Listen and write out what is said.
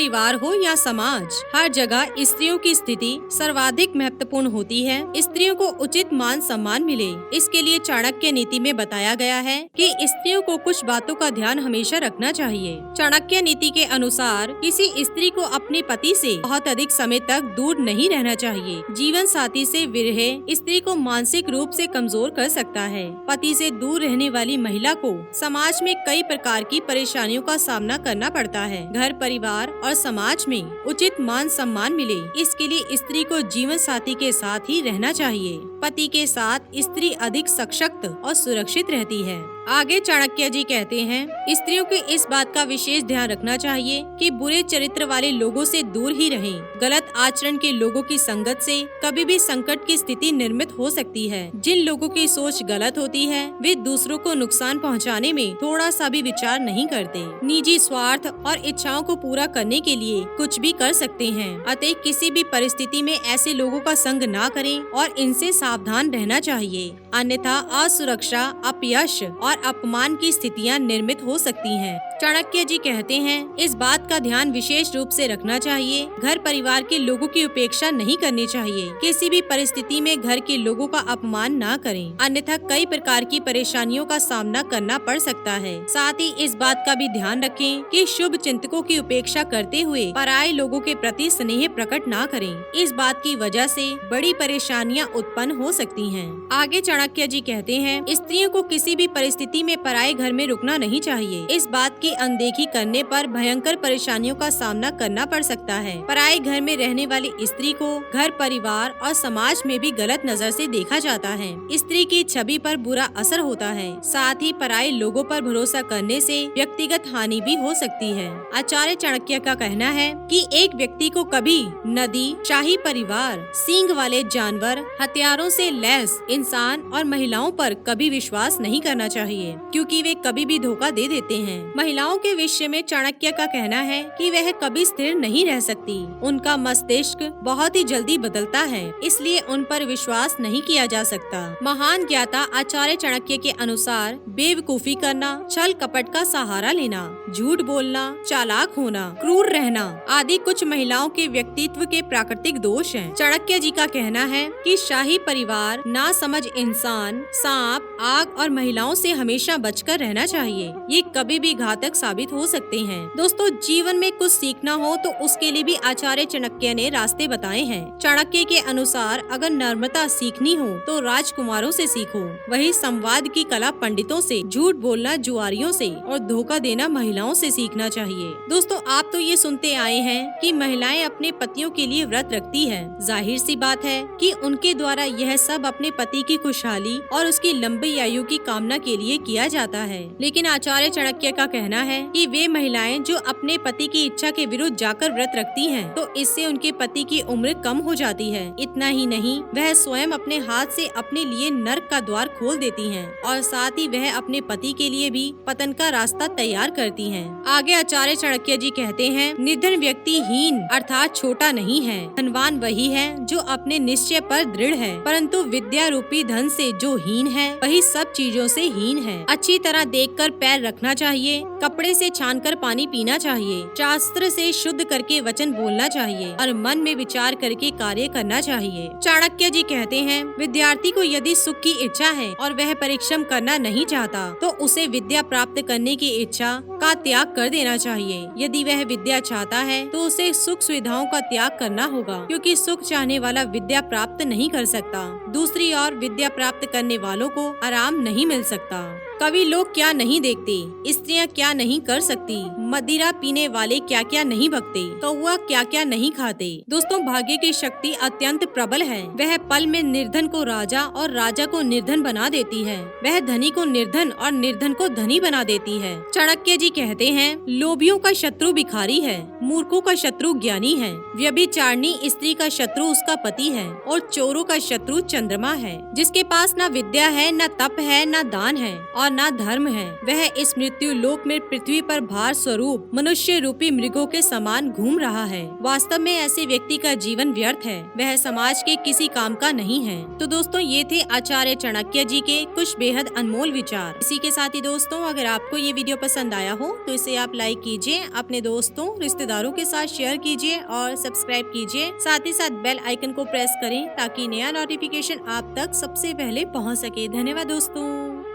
परिवार हो या समाज, हर जगह स्त्रियों की स्थिति सर्वाधिक महत्वपूर्ण होती है। स्त्रियों को उचित मान सम्मान मिले, इसके लिए चाणक्य नीति में बताया गया है कि स्त्रियों को कुछ बातों का ध्यान हमेशा रखना चाहिए। चाणक्य नीति के अनुसार किसी स्त्री को अपने पति से बहुत अधिक समय तक दूर नहीं रहना चाहिए। जीवन साथी से विरह स्त्री को मानसिक रूप से कमजोर कर सकता है। पति से दूर रहने वाली महिला को समाज में कई प्रकार की परेशानियों का सामना करना पड़ता है। घर, परिवार और समाज में उचित मान सम्मान मिले, इसके लिए स्त्री को जीवन साथी के साथ ही रहना चाहिए। पति के साथ स्त्री अधिक सशक्त और सुरक्षित रहती है। आगे चाणक्य जी कहते हैं, स्त्रियों को इस बात का विशेष ध्यान रखना चाहिए कि बुरे चरित्र वाले लोगों से दूर ही रहें। गलत आचरण के लोगों की संगत से कभी भी संकट की स्थिति निर्मित हो सकती है। जिन लोगों की सोच गलत होती है वे दूसरों को नुकसान पहुंचाने में थोड़ा सा भी विचार नहीं करते। निजी स्वार्थ और इच्छाओं को पूरा करने के लिए कुछ भी कर सकते हैं। अतः किसी भी परिस्थिति में ऐसे लोगों का संग ना करें और इनसे सावधान रहना चाहिए, अन्यथा असुरक्षा, अपयश और अपमान की स्थितियां निर्मित हो सकती हैं। चाणक्य जी कहते हैं, इस बात का ध्यान विशेष रूप से रखना चाहिए। घर परिवार के लोगों की उपेक्षा नहीं करनी चाहिए। किसी भी परिस्थिति में घर के लोगों का अपमान ना करें, अन्यथा कई प्रकार की परेशानियों का सामना करना पड़ सकता है। साथ ही इस बात का भी ध्यान रखें कि शुभ चिंतकों की उपेक्षा करते हुए पराये लोगों के प्रति स्नेह प्रकट ना करें। इस बात की वजह से बड़ी परेशानियां उत्पन्न हो सकती हैं। आगे चाणक्य जी कहते हैं, स्त्रियों को किसी भी परिस्थिति में पराये घर में रुकना नहीं चाहिए। इस बात की अनदेखी करने पर भयंकर परेशानियों का सामना करना पड़ सकता है। पराये घर में रहने वाली स्त्री को घर, परिवार और समाज में भी गलत नजर से देखा जाता है। स्त्री की छवि पर बुरा असर होता है। साथ ही पराये लोगों पर भरोसा करने से व्यक्तिगत हानि भी हो सकती है। आचार्य चाणक्य का कहना है कि एक व्यक्ति को कभी नदी, शाही परिवार, सींग वाले जानवर, हथियारों से लैस इंसान और महिलाओं पर कभी विश्वास नहीं करना चाहिए, क्योंकि वे कभी भी धोखा दे देते हैं। महिलाओं के विषय में चाणक्य का कहना है कि वह कभी स्थिर नहीं रह सकती। उनका मस्तिष्क बहुत ही जल्दी बदलता है, इसलिए उन पर विश्वास नहीं किया जा सकता। महान ज्ञाता आचार्य चाणक्य के अनुसार बेवकूफी करना, छल कपट का सहारा लेना, झूठ बोलना, चालाक होना, क्रूर रहना आदि कुछ महिलाओं के व्यक्तित्व के प्राकृतिक दोष हैं। चाणक्य जी का कहना है कि शाही परिवार, नासमझ इंसान, सांप, आग और महिलाओं से हमेशा बचकर रहना चाहिए। ये कभी भी घातक साबित हो सकते हैं। दोस्तों, जीवन में कुछ सीखना हो तो उसके लिए भी आचार्य चाणक्य ने रास्ते बताए हैं। चाणक्य के अनुसार अगर नम्रता सीखनी हो तो राजकुमारों से सीखो, वही संवाद की कला पंडितों से, झूठ बोलना जुआरियों से और धोखा देना महिलाओं से सीखना चाहिए। दोस्तों, आप तो ये सुनते आए हैं कि महिलाएं अपने पतियों के लिए व्रत रखती हैं। जाहिर सी बात है कि उनके द्वारा यह सब अपने पति की खुशहाली और उसकी लंबी आयु की कामना के लिए किया जाता है। लेकिन आचार्य चाणक्य का कहना है कि वे महिलाएं जो अपने पति की इच्छा के विरुद्ध जाकर व्रत रखती हैं, तो इससे उनके पति की उम्र कम हो जाती है। इतना ही नहीं, वह स्वयं अपने हाथ से अपने लिए नर्क का द्वार खोल देती हैं और साथ ही वह अपने पति के लिए भी पतन का रास्ता तैयार करती हैं। आगे आचार्य चाणक्य जी कहते हैं, निर्धन व्यक्ति हीन अर्थात छोटा नहीं है। धनवान वही है जो अपने निश्चय पर दृढ़ है, परंतु विद्या रूपी धन से जो हीन है वही सब चीजों से हीन है। अच्छी तरह देखकर पैर रखना चाहिए, कपड़े से छानकर पानी पीना चाहिए, शास्त्र से शुद्ध करके वचन बोलना चाहिए और मन में विचार करके कार्य करना चाहिए। चाणक्य जी कहते हैं, विद्यार्थी को यदि सुख की इच्छा है और वह परिश्रम करना नहीं चाहता तो उसे विद्या प्राप्त करने की इच्छा का त्याग कर देना चाहिए। यदि वह विद्या चाहता है तो उसे सुख सुविधाओं का त्याग करना होगा, क्योंकि सुख चाहने वाला विद्या प्राप्त नहीं कर सकता। दूसरी ओर विद्या प्राप्त करने वालों को आराम नहीं मिल सकता। कवि लोग क्या नहीं देखते, स्त्रियां क्या नहीं कर सकती, मदिरा पीने वाले क्या क्या नहीं भगते, कौवा क्या क्या नहीं खाते। दोस्तों, भाग्य की शक्ति अत्यंत प्रबल है। वह पल में निर्धन को राजा और राजा को निर्धन बना देती है। वह धनी को निर्धन और निर्धन को धनी बना देती है। चाणक्य जी कहते हैं, लोभियों का शत्रु भिखारी है, मूर्खों का शत्रु ज्ञानी है, व्यभिचारिणी स्त्री का शत्रु उसका पति है और चोरों का शत्रु चंद्रमा है। जिसके पास न विद्या है, न तप है, न दान है और न धर्म है। वह इस मृत्यु लोक में पृथ्वी पर भार स्वरूप मनुष्य रूपी मृगों के समान घूम रहा है। वास्तव में ऐसे व्यक्ति का जीवन व्यर्थ है, वह समाज के किसी काम का नहीं है। तो दोस्तों ये थे आचार्य चाणक्य जी के कुछ बेहद अनमोल विचार। इसी के साथ ही दोस्तों अगर आपको ये वीडियो पसंद आया हो तो इसे आप लाइक कीजिए, अपने दोस्तों रिश्तेदारों के साथ शेयर कीजिए और सब्सक्राइब कीजिए। साथ ही साथ बेल आइकन को प्रेस करें ताकि नया नोटिफिकेशन आप तक सबसे पहले पहुंच सके। धन्यवाद दोस्तों।